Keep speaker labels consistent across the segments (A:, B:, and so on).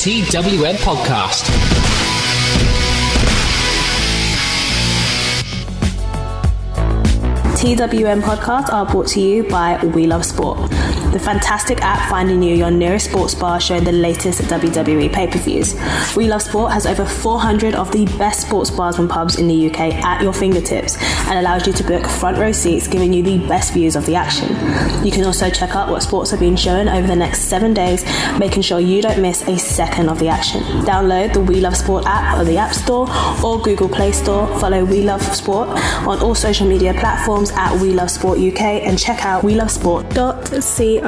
A: TWM podcast.
B: TWM podcasts are brought to you by We Love Sport, the fantastic app finding you your nearest sports bar showing the latest WWE pay-per-views. We Love Sport has over 400 of the best sports bars and pubs in the UK at your fingertips and allows you to book front row seats, giving you the best views of the action. You can also check out what sports are being shown over the next 7 days, making sure you don't miss a second of the action. Download the We Love Sport app on the App Store or Google Play Store. Follow We Love Sport on all social media platforms at We Love Sport UK and check out welovesport.co.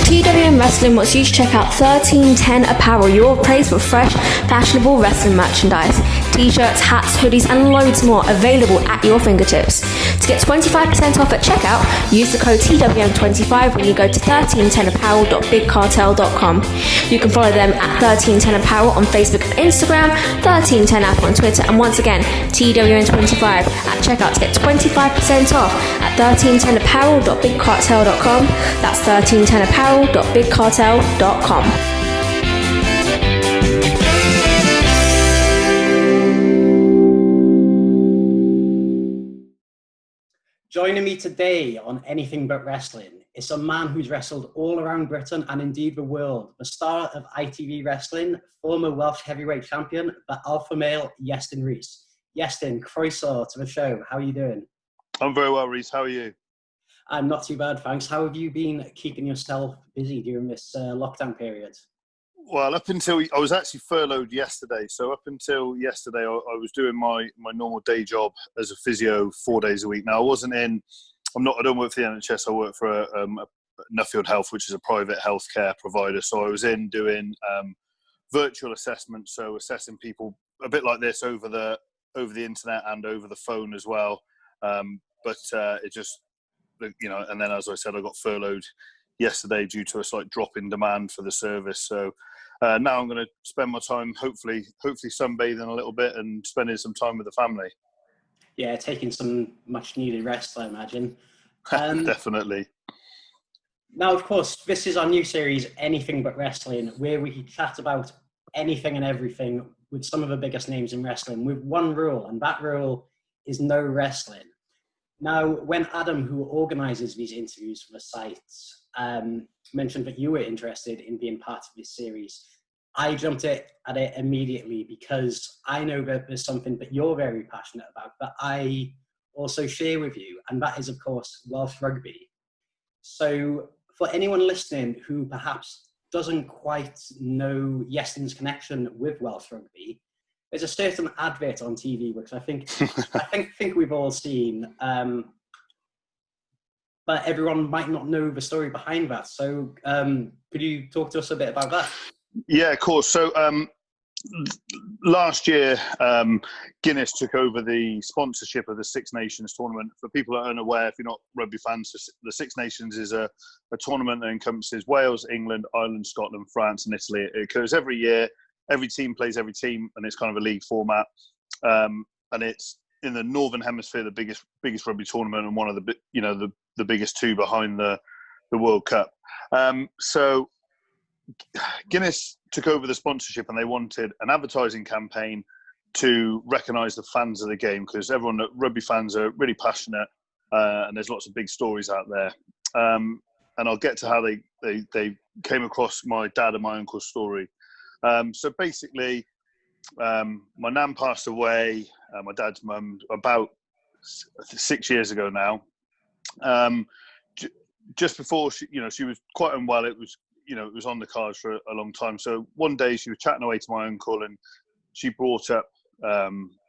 C: TWM Wrestling wants you to check out 1310 Apparel, your place for fresh, fashionable wrestling merchandise. T-shirts, hats, hoodies and loads more available at your fingertips. To get 25% off at checkout, use the code TWM25 when you go to 1310apparel.bigcartel.com. You can follow them at 1310 Apparel on Facebook and Instagram, 1310 App on Twitter, and once again, TWM25 at checkout to get 25% off at 1310apparel.bigcartel.com. That's 1310apparel.bigcartel.com.
D: Joining me today on Anything But Wrestling is a man who's wrestled all around Britain and indeed the world. The star of ITV Wrestling, former Welsh heavyweight champion, the alpha male, Iestyn Rhys. Iestyn, croeso to the show. How are you doing?
E: I'm very well, Rhys. How are you?
D: I'm not too bad, thanks. How have you been keeping yourself busy during this lockdown period?
E: Well, up until I was actually furloughed yesterday. So up until yesterday, I was doing my normal day job as a physio 4 days a week. Now, I don't work for the NHS. I work for Nuffield Health, which is a private healthcare provider. So I was in doing virtual assessments, so assessing people a bit like this over the internet and over the phone as well. But it just, and then as I said, I got furloughed yesterday due to a slight drop in demand for the service. So now I'm going to spend my time hopefully sunbathing a little bit and spending some time with the family.
D: Yeah, taking some much needed rest, I imagine.
E: Definitely.
D: Now, of course, this is our new series, Anything But Wrestling, where we chat about anything and everything with some of the biggest names in wrestling with one rule, and that rule is no wrestling. Now, when Adam, who organises these interviews for the site, mentioned that you were interested in being part of this series, I jumped at it immediately because I know that there's something that you're very passionate about that I also share with you, and that is, of course, Welsh rugby. So for anyone listening who perhaps doesn't quite know Iestyn's connection with Welsh rugby, there's a certain advert on TV which I think we've all seen, but everyone might not know the story behind that. So could you talk to us a bit about that?
E: Yeah, of course. So last year, Guinness took over the sponsorship of the Six Nations tournament. For people that are unaware, if you're not rugby fans, the Six Nations is a tournament that encompasses Wales, England, Ireland, Scotland, France and Italy. It occurs every year. Every team plays every team, and it's kind of a league format. And it's in the Northern Hemisphere, the biggest rugby tournament, and one of the biggest two behind the World Cup. So Guinness took over the sponsorship, and they wanted an advertising campaign to recognise the fans of the game, because rugby fans are really passionate, and there's lots of big stories out there. And I'll get to how they came across my dad and my uncle's story. So basically, my nan passed away, my dad's mum, about 6 years ago now. Just before she was quite unwell. It was on the cards for a long time. So one day she was chatting away to my uncle, and she brought up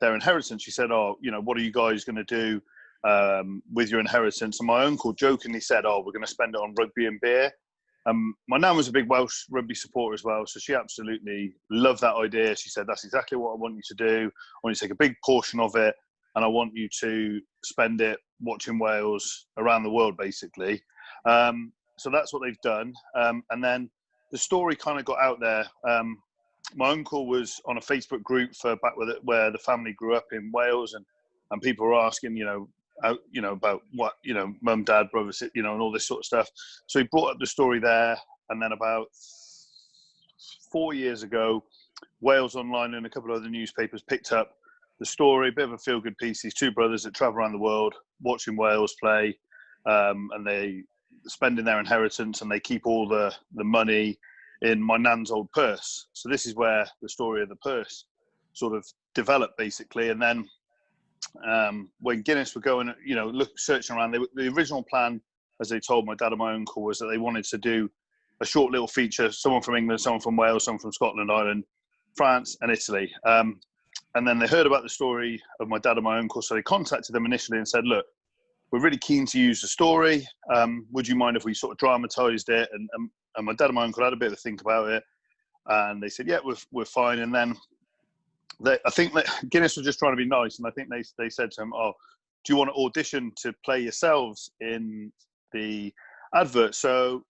E: their inheritance. She said, what are you guys going to do with your inheritance? And my uncle jokingly said, we're going to spend it on rugby and beer. My nan was a big Welsh rugby supporter as well, so she absolutely loved that idea. She said, that's exactly what I want you to do. I want you to take a big portion of it, and I want you to spend it watching Wales around the world, basically. So that's what they've done. And then the story kind of got out there. My uncle was on a Facebook group for back where the family grew up in Wales, and people were asking, about what, mum, dad, brothers, and all this sort of stuff. So he brought up the story there. And then about 4 years ago, Wales Online and a couple of other newspapers picked up the story, a bit of a feel-good piece. These two brothers that travel around the world watching Wales play, and they spending their inheritance, and they keep all the money in my nan's old purse. So this is where the story of the purse sort of developed, basically. And then when Guinness were going, searching around, the original plan, as they told my dad and my uncle, was that they wanted to do a short little feature, someone from England, someone from Wales, someone from Scotland, Ireland, France and Italy. And then they heard about the story of my dad and my uncle, so they contacted them initially and said, look, we're really keen to use the story. Would you mind if we sort of dramatised it? And my dad and my uncle had a bit of a think about it. And they said, yeah, we're fine. And then I think that Guinness was just trying to be nice. And I think they said to him, oh, do you want to audition to play yourselves in the advert? So,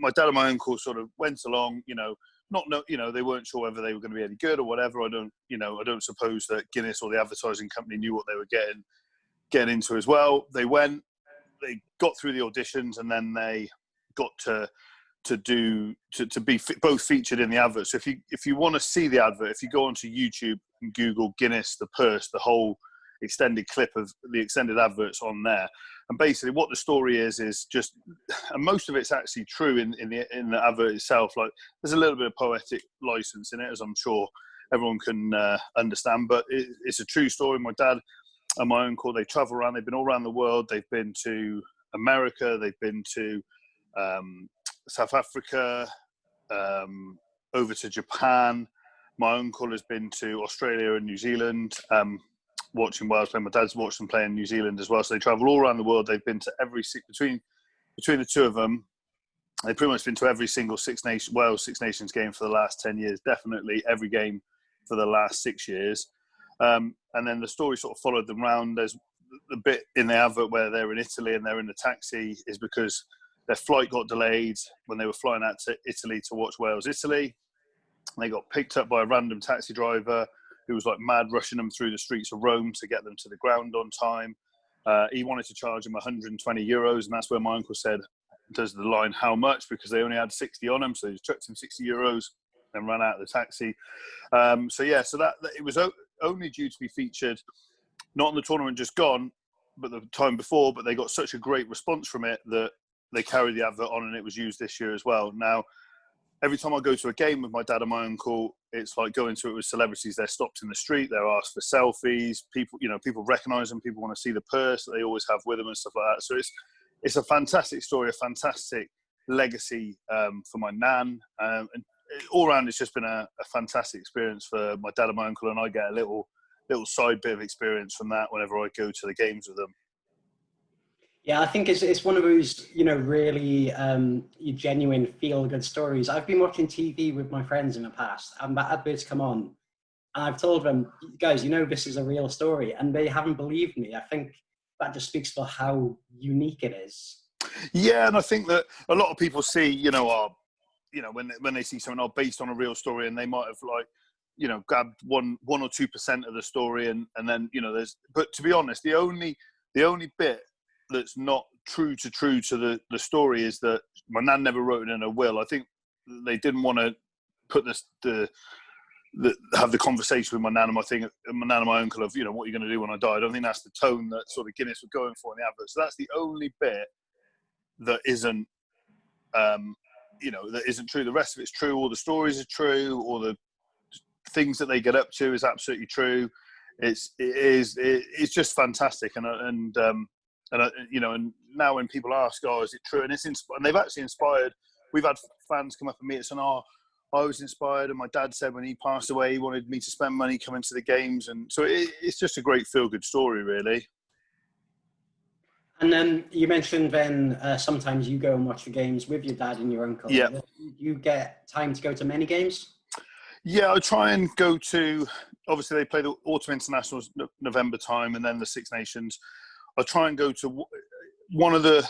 E: my dad and my uncle sort of went along, they weren't sure whether they were going to be any good or whatever. I don't suppose that Guinness or the advertising company knew what they were getting into as well. They got through the auditions, and then they got to be both featured in the advert. So if you want to see the advert, if you go onto YouTube and Google Guinness the purse, the whole extended clip of the extended adverts on there. And basically what the story is just, and most of it's actually true in the advert itself. Like, there's a little bit of poetic license in it, as I'm sure everyone can understand, but it's a true story. My dad and my uncle, they travel around, they've been all around the world. They've been to America, they've been to South Africa, over to Japan. My uncle has been to Australia and New Zealand, watching Wales play. My dad's watched them play in New Zealand as well. So they travel all around the world. They've been to between the two of them. They've pretty much been to every single Wales Six Nations game for the last 10 years. Definitely every game for the last 6 years. And then the story sort of followed them around. There's the bit in the advert where they're in Italy and they're in the taxi is because their flight got delayed when they were flying out to Italy to watch Wales-Italy. They got picked up by a random taxi driver who was like mad rushing them through the streets of Rome to get them to the ground on time. He wanted to charge them 120 euros, and that's where my uncle said, does the line, how much? Because they only had 60 on them, so he chucked him 60 euros and ran out of the taxi. So that it was only due to be featured, not in the tournament just gone, but the time before, but they got such a great response from it that they carried the advert on, and it was used this year as well. Now, every time I go to a game with my dad and my uncle, it's like going to it with celebrities. They're stopped in the street. They're asked for selfies. People recognise them. People want to see the purse that they always have with them and stuff like that. So it's a fantastic story, a fantastic legacy for my nan. And all around, it's just been a fantastic experience for my dad and my uncle. And I get a little side bit of experience from that whenever I go to the games with them.
D: Yeah, I think it's one of those, really genuine feel-good stories. I've been watching TV with my friends in the past, and that adverts come on, and I've told them, guys, this is a real story, and they haven't believed me. I think that just speaks for how unique it is. Yeah,
E: and I think that a lot of people see, when they see something based on a real story, and they might have grabbed 1 or 2% of the story, and then but to be honest, the only bit that's not true to the story is that my nan never wrote it in a will. I think they didn't want to put have the conversation with my nan and my uncle of, what are you going to do when I die? I don't think that's the tone that sort of Guinness were going for in the advert. So that's the only bit that isn't, that isn't true. The rest of it's true. All the stories are true. All the things that they get up to is absolutely true. It's just fantastic. And now when people ask, is it true? And they've actually inspired. We've had fans come up and meet us and I was inspired, and my dad said when he passed away, he wanted me to spend money coming to the games, and so it's just a great feel-good story, really.
D: And then you mentioned then sometimes you go and watch the games with your dad and your uncle.
E: Yeah.
D: You get time to go to many games?
E: Yeah, I try and go to. Obviously, they play the Autumn Internationals November time, and then the Six Nations. I try and go to one of the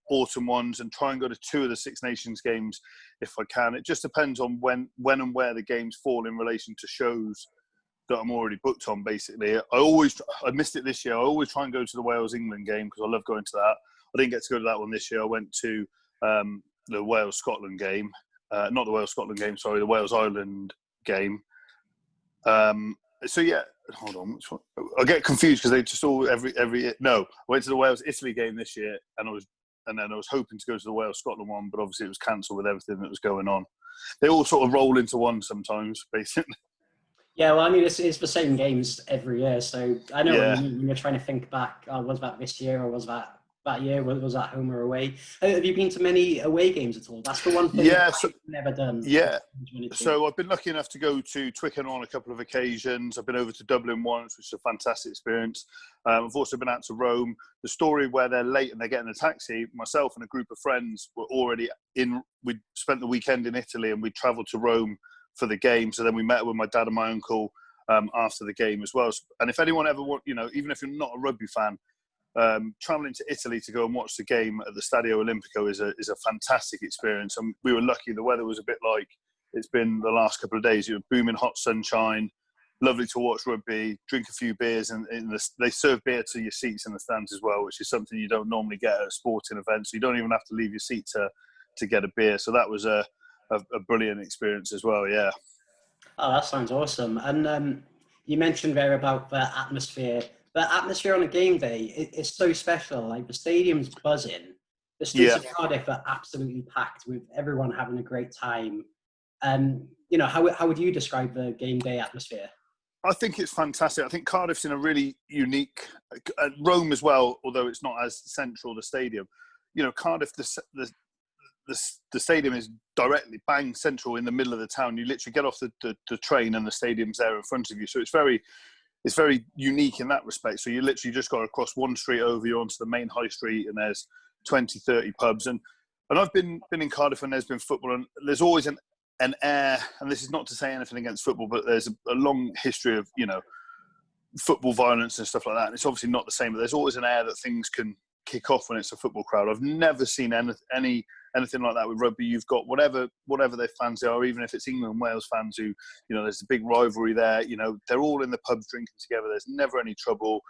E: autumn ones and try and go to 2 of the Six Nations games if I can. It just depends on when and where the games fall in relation to shows that I'm already booked on. Basically, I missed it this year. I always try and go to the Wales England game because I love going to that. I didn't get to go to that one this year. I went to the Wales Scotland game, not the Wales Scotland game. Sorry, the Wales Ireland game. So yeah, hold on. Which one? I get confused because they just all every. No, I went to the Wales Italy game this year, and then I was hoping to go to the Wales Scotland one, but obviously it was cancelled with everything that was going on. They all sort of roll into one sometimes, basically.
D: Yeah, well, I mean, it's the same games every year, so I know
E: Yeah.
D: what you mean when you're trying to think back. Was that this year or was that year? Was that home or away? Have you been to many away games at all? That's the one thing I've never done.
E: Yeah. So I've been lucky enough to go to Twickenham on a couple of occasions. I've been over to Dublin once, which is a fantastic experience. I've also been out to Rome. The story where they're late and they're getting a taxi, myself and a group of friends were already in. We'd spent the weekend in Italy and we travelled to Rome for the game. So then we met with my dad and my uncle after the game as well. And if anyone ever even if you're not a rugby fan, travelling to Italy to go and watch the game at the Stadio Olimpico is a fantastic experience. And we were lucky. The weather was a bit like it's been the last couple of days. Booming hot sunshine, lovely to watch rugby, drink a few beers, and they serve beer to your seats in the stands as well, which is something you don't normally get at a sporting event. So you don't even have to leave your seat to get a beer. So that was a brilliant experience as well. Yeah.
D: Oh, that sounds awesome. And you mentioned there about the atmosphere. The atmosphere on a game day is so special. Like the stadium's buzzing. The streets of Cardiff are absolutely packed with everyone having a great time. How would you describe the game day atmosphere?
E: I think it's fantastic. I think Cardiff's in a really unique, Rome as well, although it's not as central, the stadium. Cardiff, the stadium is directly bang central in the middle of the town. You literally get off the train and the stadium's there in front of you. So it's very unique in that respect. So you literally just got to cross one street over, you're onto the main high street, and there's 20, 30 pubs. And I've been in Cardiff and there's been football, and there's always an air, and this is not to say anything against football, but there's a long history of, football violence and stuff like that. And it's obviously not the same, but there's always an air that things can kick off when it's a football crowd. I've never seen anything like that with rugby. You've got whatever their fans are, even if it's England and Wales fans who, there's a big rivalry there. They're all in the pubs drinking together. There's never any trouble.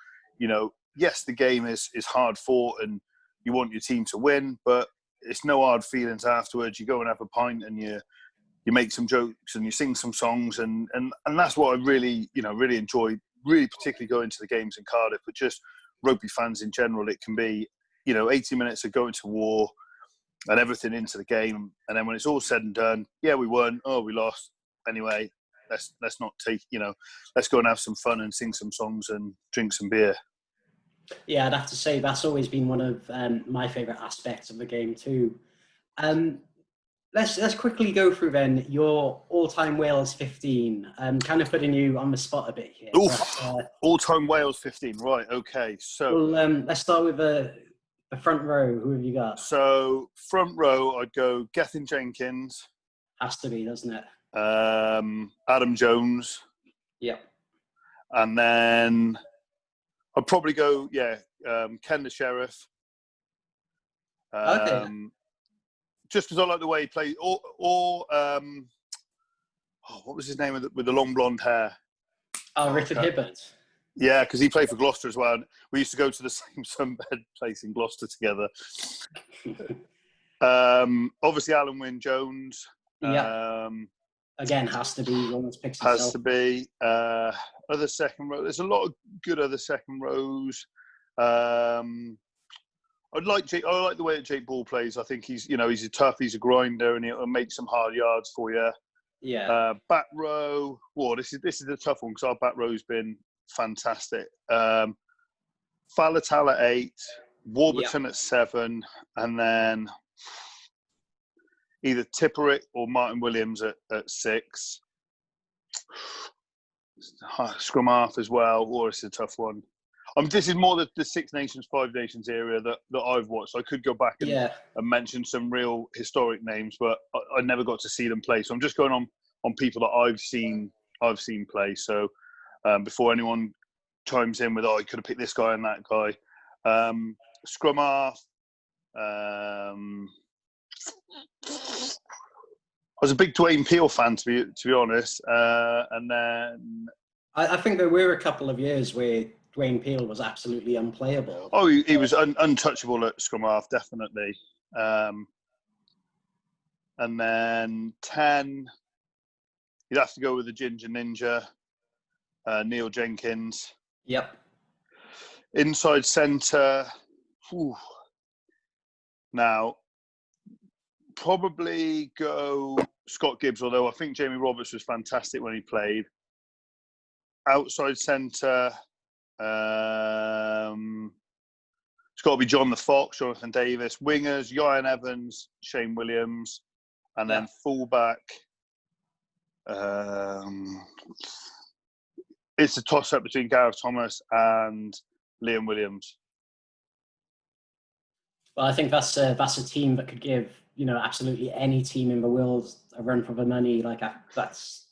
E: Yes, the game is hard fought and you want your team to win, but it's no hard feelings afterwards. You go and have a pint and you make some jokes and you sing some songs, and that's what I really enjoy, really particularly going to the games in Cardiff, but just rugby fans in general. It can be, 80 minutes of going to war and everything into the game. And then when it's all said and done, yeah, we won. Oh, we lost. Anyway, let's not take, let's go and have some fun and sing some songs and drink some beer.
D: Yeah, I'd have to say that's always been one of my favourite aspects of the game too. Let's quickly go through then your all-time Wales 15. Kind of putting you on the spot a bit here.
E: All-time Wales 15, right? Okay, so
D: let's start with the front row. Who have you got?
E: So front row, I'd go Gethin Jenkins.
D: Has to be, doesn't it?
E: Adam Jones.
D: Yep.
E: And then I'd probably go, Ken the Sheriff.
D: Okay.
E: Just because I like the way he played. Or what was his name with the long blonde hair?
D: Oh, Richard Hibbert.
E: Yeah, because he played for Gloucester as well. And we used to go to the same sunbed place in Gloucester together. Obviously, Alan Wynne Jones.
D: Yeah. Again, has to be one that's picks
E: Has to be. Other second row. There's a lot of good other second rows. I like the way that Jake Ball plays. I think he's a tough, he's a grinder, and he'll make some hard yards for you.
D: Yeah.
E: Back row. Whoa, this is a tough one because our back row's been fantastic. Faletau at 8, Warburton at 7, and then either Tipperick or Martin Williams at 6. Scrum half as well. Or it's a tough one. This is more the Six Nations, Five Nations area that I've watched. I could go back and mention some real historic names, but I never got to see them play. So I'm just going on people that I've seen play. So before anyone chimes in with, I could have picked this guy and that guy. Scrum half. I was a big Dwayne Peel fan, to be honest. And then
D: I think there were a couple of years where Dwayne Peel was absolutely unplayable.
E: Oh, he was untouchable at scrum half, definitely. And then 10, you'd have to go with the Ginger Ninja, Neil Jenkins.
D: Yep.
E: Inside centre, now, probably go Scott Gibbs, although I think Jamie Roberts was fantastic when he played. Outside centre, it's got to be John the Fox, Jonathan Davis. Wingers, Ian Evans, Shane Williams. And then fullback, it's a toss-up between Gareth Thomas and Liam Williams.
D: Well, I think that's a team that could give, absolutely any team in the world a run for the money. Like that's.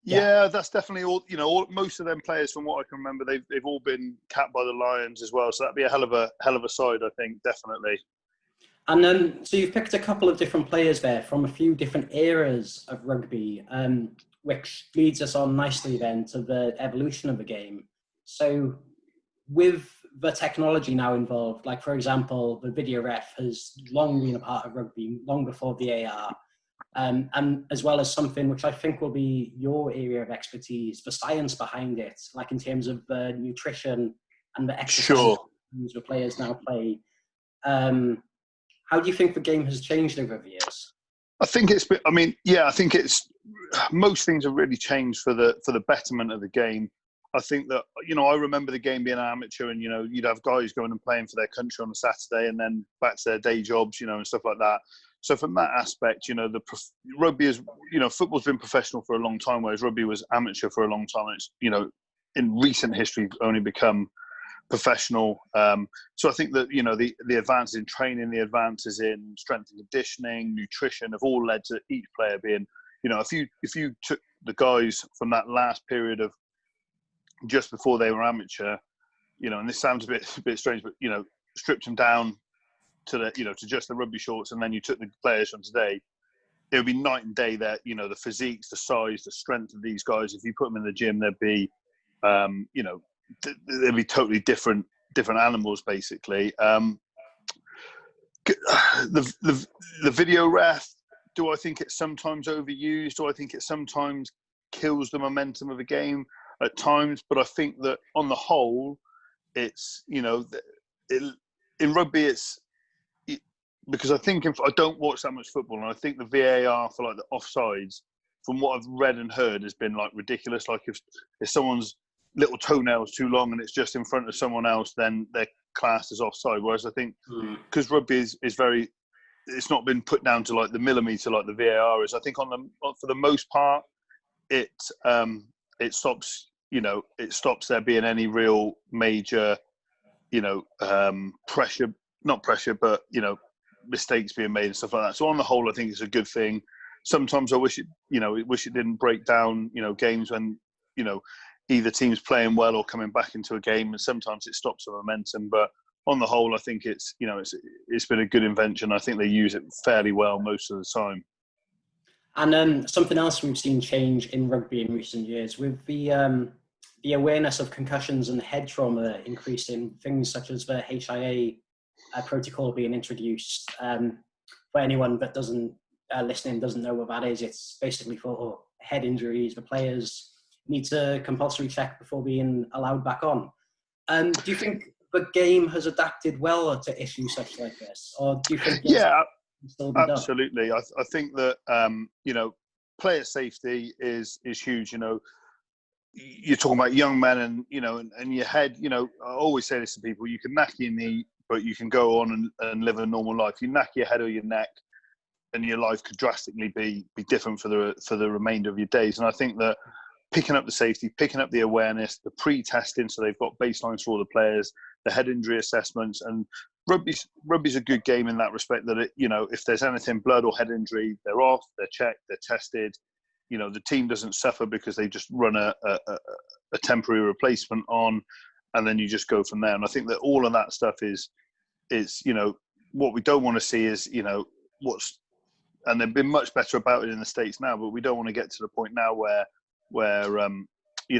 E: Yeah, that's definitely all. Most of them players, from what I can remember, they've all been capped by the Lions as well. So that'd be a hell of a side, I think, definitely.
D: And so you've picked a couple of different players there from a few different eras of rugby, which leads us on nicely then to the evolution of the game. So with the technology now involved, like for example, the video ref has long been a part of rugby, long before VAR, and as well as something which I think will be your area of expertise, the science behind it, like in terms of the nutrition and the exercise the players now play. How do you think the game has changed over the years?
E: I think most things have really changed for the betterment of the game. I think that, I remember the game being an amateur and, you'd have guys going and playing for their country on a Saturday and then back to their day jobs, and stuff like that. So from that aspect, rugby is, football's been professional for a long time, whereas rugby was amateur for a long time. It's, in recent history only become professional. So I think that, the advances in training, the advances in strength and conditioning, nutrition have all led to each player being, if you took the guys from that last period of just before they were amateur, and this sounds a bit strange, but, stripped them down to to just the rugby shorts, and then you took the players from today, it would be night and day that, the physiques, the size, the strength of these guys. If you put them in the gym, they'd be, they'd be totally different animals, basically. The video ref, do I think it's sometimes overused? Do I think it sometimes kills the momentum of the game at times? But I think that on the whole, it's, in rugby, it's, because I think I don't watch that much football, and I think the VAR for like the offsides, from what I've read and heard, has been like ridiculous. Like if someone's little toenail's too long and it's just in front of someone else, then they're classed as offside. Whereas I think because rugby is very, it's not been put down to like the millimetre like the VAR is. I think for the most part, it stops, it stops there being any real major, pressure, not pressure, but, mistakes being made and stuff like that. So on the whole, I think it's a good thing. Sometimes I wish it didn't break down, games when, either team's playing well or coming back into a game, and sometimes it stops the momentum. But on the whole, I think it's been a good invention. I think they use it fairly well most of the time.
D: And something else we've seen change in rugby in recent years with the awareness of concussions and head trauma increasing, things such as the HIA protocol being introduced. For anyone that doesn't know what that is, it's basically for head injuries. The players need a compulsory check before being allowed back on. Do you think the game has adapted well to issues such like this, or do you think? Still be
E: absolutely. I think that player safety is huge. You're talking about young men, and and your head. I always say this to people: you can knack your knee, but you can go on and live a normal life. You knack your head or your neck, and your life could drastically be different for the remainder of your days. And I think that picking up the safety, picking up the awareness, the pre-testing, so they've got baselines for all the players, the head injury assessments, and rugby's a good game in that respect. That if there's anything blood or head injury, they're off, they're checked, they're tested. The team doesn't suffer because they just run a temporary replacement on, and then you just go from there. And I think that all of that stuff is what we don't want to see is and they've been much better about it in the States now, but we don't want to get to the point now where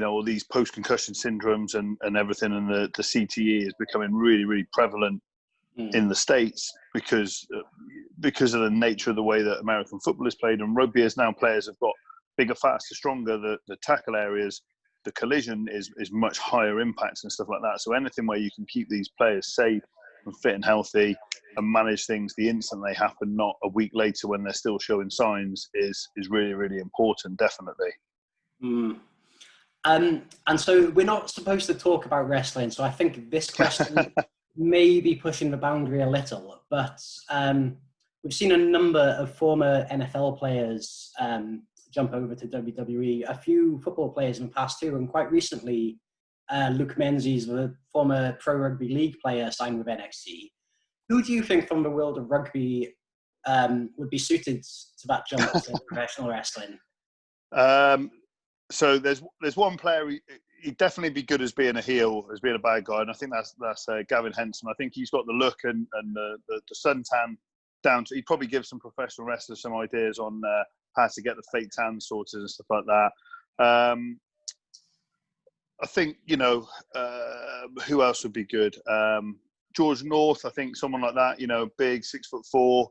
E: all these post-concussion syndromes and everything, and the CTE is becoming really, really prevalent in the States because of the nature of the way that American football is played. And rugby is now, players have got bigger, faster, stronger. The tackle areas, the collision is much higher impact and stuff like that. So anything where you can keep these players safe and fit and healthy and manage things the instant they happen, not a week later when they're still showing signs, is really, really important, definitely.
D: And so we're not supposed to talk about wrestling, so I think this question may be pushing the boundary a little, but we've seen a number of former NFL players jump over to WWE, a few football players in the past too, and quite recently, Luke Menzies, the former Pro Rugby League player, signed with NXT. Who do you think from the world of rugby would be suited to that jump to professional wrestling?
E: So there's one player, he'd definitely be good as being a heel, as being a bad guy, and I think that's Gavin Henson. I think he's got the look and the suntan down to. He'd probably give some professional wrestlers some ideas on how to get the fake tan sorted and stuff like that. I think, who else would be good? George North, I think someone like that, big, 6'4",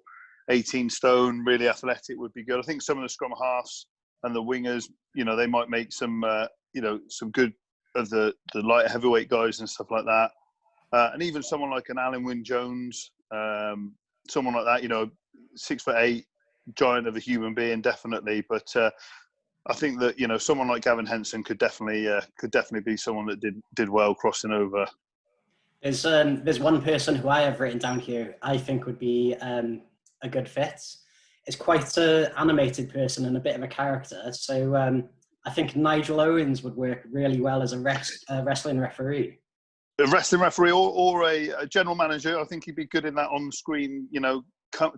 E: 18 stone, really athletic would be good. I think some of the scrum halves and the wingers, they might make some good of the light heavyweight guys and stuff like that. And even someone like an Alan Wynne Jones, someone like that, 6'8", giant of a human being, definitely. But I think that someone like Gavin Henson could definitely be someone that did well crossing over.
D: There's one person who I have written down here I think would be a good fit. It's quite an animated person and a bit of a character. So I think Nigel Owens would work really well as a wrestling referee.
E: A wrestling referee or a general manager. I think he'd be good in that on screen,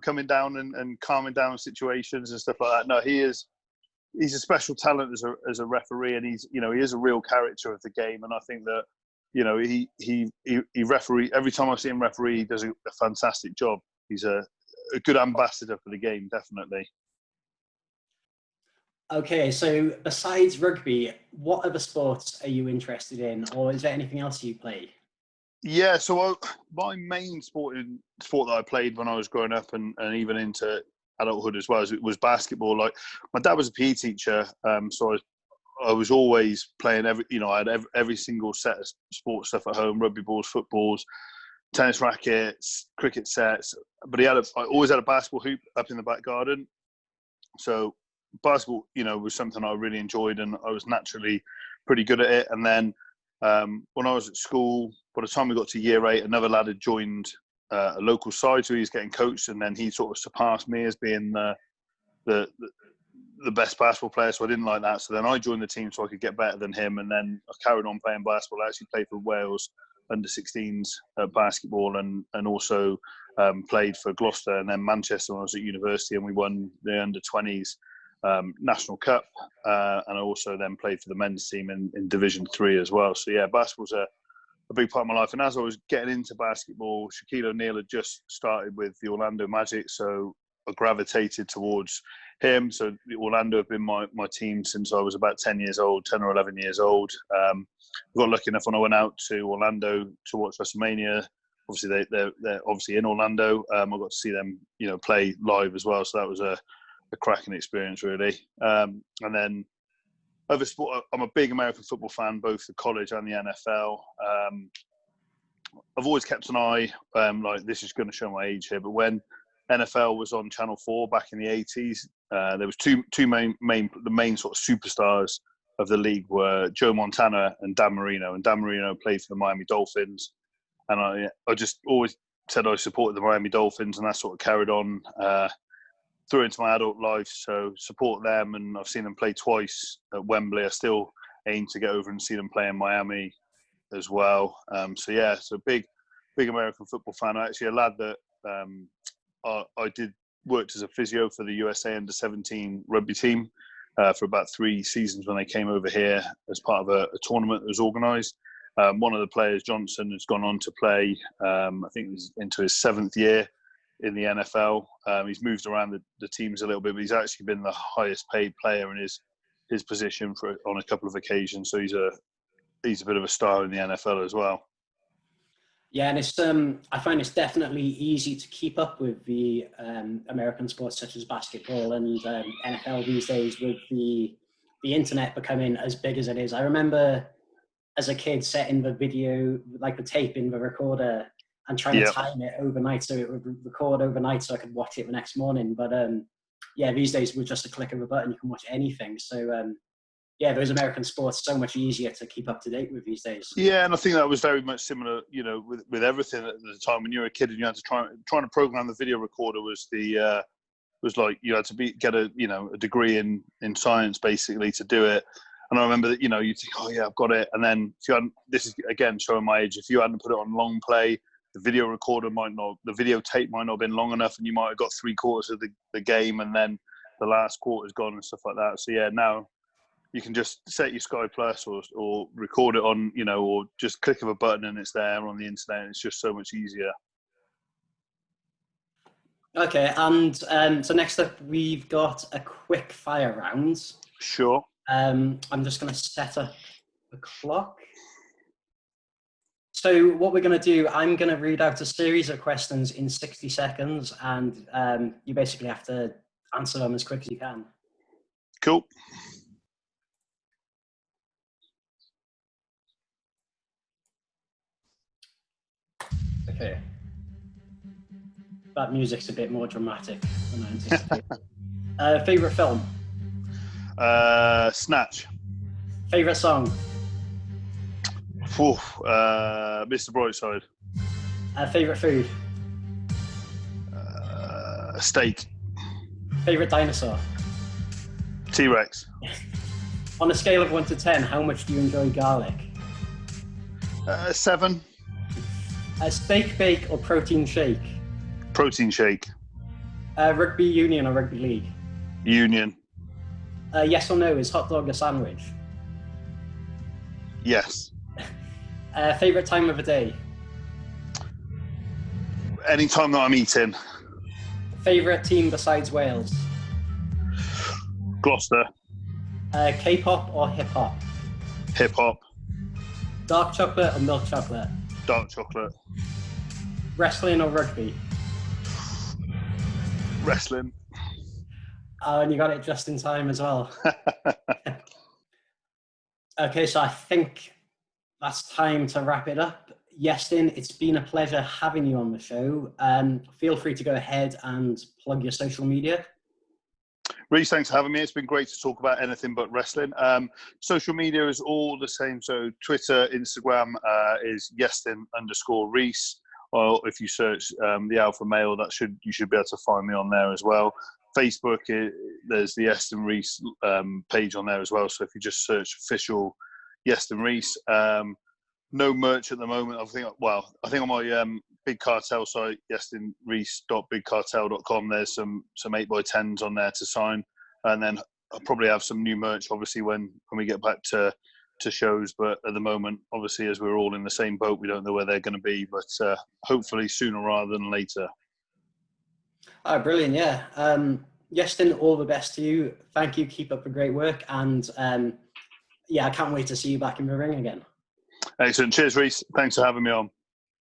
E: coming down and calming down situations and stuff like that. No, he's a special talent as a referee, and he is a real character of the game. And I think that he referee every time I see him referee, he does a fantastic job. He's a good ambassador for the game, definitely.
D: Okay, so besides rugby, what other sports are you interested in, or is there anything else you play?
E: Yeah, so my main sport that I played when I was growing up and even into adulthood as well was basketball. Like, my dad was a PE teacher, so I was always playing I had every single set of sports stuff at home: rugby balls, footballs, tennis rackets, cricket sets. But I always had a basketball hoop up in the back garden. So basketball, was something I really enjoyed, and I was naturally pretty good at it. And then when I was at school, by the time we got to year 8, another lad had joined a local side, so he was getting coached, and then he sort of surpassed me as being the best basketball player. So I didn't like that. So then I joined the team so I could get better than him, and then I carried on playing basketball. I actually played for Wales under-16s basketball, and also played for Gloucester and then Manchester when I was at university, and we won the under-20s National Cup, and I also then played for the men's team in Division 3 as well. So yeah, basketball's a big part of my life. And as I was getting into basketball, Shaquille O'Neal had just started with the Orlando Magic, so I gravitated towards him. So Orlando have been my team since I was about 10 or 11 years old. I got lucky enough when I went out to Orlando to watch WrestleMania. Obviously, they're obviously in Orlando. I got to see them, play live as well. So that was a cracking experience, really. And then other sport, I'm a big American football fan, both the college and the NFL. I've always kept an eye, like, this is going to show my age here, but when NFL was on Channel 4 back in the 80s, there was two main sort of superstars of the league were Joe Montana and Dan Marino. And Dan Marino played for the Miami Dolphins. And I just always said I supported the Miami Dolphins, and that sort of carried on through into my adult life. So support them, and I've seen them play twice at Wembley. I still aim to get over and see them play in Miami as well. So big American football fan. Actually, a lad that I worked as a physio for the USA under-17 rugby team for about 3 seasons when they came over here as part of a tournament that was organised. One of the players, Johnson, has gone on to play, I think he's into his 7th year in the NFL. He's moved around the teams a little bit, but he's actually been the highest paid player in his his position on a couple of occasions. So he's a bit of a star in the NFL as well.
D: Yeah, and it's I find it's definitely easy to keep up with the American sports such as basketball and NFL these days, with the internet becoming as big as it is. I remember as a kid setting the video, like the tape in the recorder, and trying to time it overnight so it would record overnight so I could watch it the next morning. But these days with just a click of a button you can watch anything. So those American sports so much easier to keep up to date with these days.
E: Yeah, and I think that was very much similar, with everything at the time when you were a kid and you had to trying to program the video recorder was like you had to get a degree in science basically to do it. And I remember that you think, oh yeah, I've got it, and then if you hadn't, this is again showing my age, if you hadn't put it on long play, the video tape might not have been long enough, and you might have got 3/4 of the game, and then the last quarter's gone and stuff like that. So yeah, now you can just set your Sky Plus or record it on, or just click of a button and it's there on the internet. It's just so much easier.
D: Okay, and so next up we've got a quick fire round.
E: Sure.
D: I'm just going to set up the clock. So what we're going to do, I'm going to read out a series of questions in 60 seconds, and you basically have to answer them as quick as you can.
E: Cool.
D: Okay. That music's a bit more dramatic than I anticipated. Favorite film?
E: Snatch.
D: Favorite song?
E: Mr. Brightside.
D: Favorite food?
E: Steak.
D: Favorite dinosaur?
E: T-Rex.
D: On a scale of 1 to 10, how much do you enjoy garlic?
E: 7.
D: A steak, bake, or protein shake?
E: Protein shake.
D: Rugby union or rugby league?
E: Union.
D: Yes or no, is hot dog a sandwich?
E: Yes.
D: Favorite time of the day?
E: Any time that I'm eating.
D: Favorite team besides Wales?
E: Gloucester.
D: K-pop or hip-hop?
E: Hip-hop.
D: Dark chocolate or milk chocolate?
E: Dark chocolate.
D: Wrestling or rugby?
E: Wrestling.
D: And you got it just in time as well. Okay, so I think that's time to wrap it up. Iestyn, it's been a pleasure having you on the show. Feel free to go ahead and plug your social media.
E: Reece, thanks for having me. It's been great to talk about anything but wrestling. Social media is all the same. So Twitter, Instagram is Iestyn_Reece. Or if you search the Alpha Male, you should be able to find me on there as well. Facebook, there's the Iestyn Reece page on there as well. So if you just search official Iestyn Reece, no merch at the moment. I think on my Big Cartel site, iestynreece.bigcartel.com, there's some 8x10s on there to sign, and then I'll probably have some new merch obviously when we get back to shows. But at the moment, obviously, as we're all in the same boat, we don't know where they're going to be, but hopefully sooner rather than later.
D: Oh, brilliant. Yeah. Iestyn, all the best to you. Thank you. Keep up the great work. And I can't wait to see you back in the ring again.
E: Excellent. Cheers, Reece. Thanks for having me on.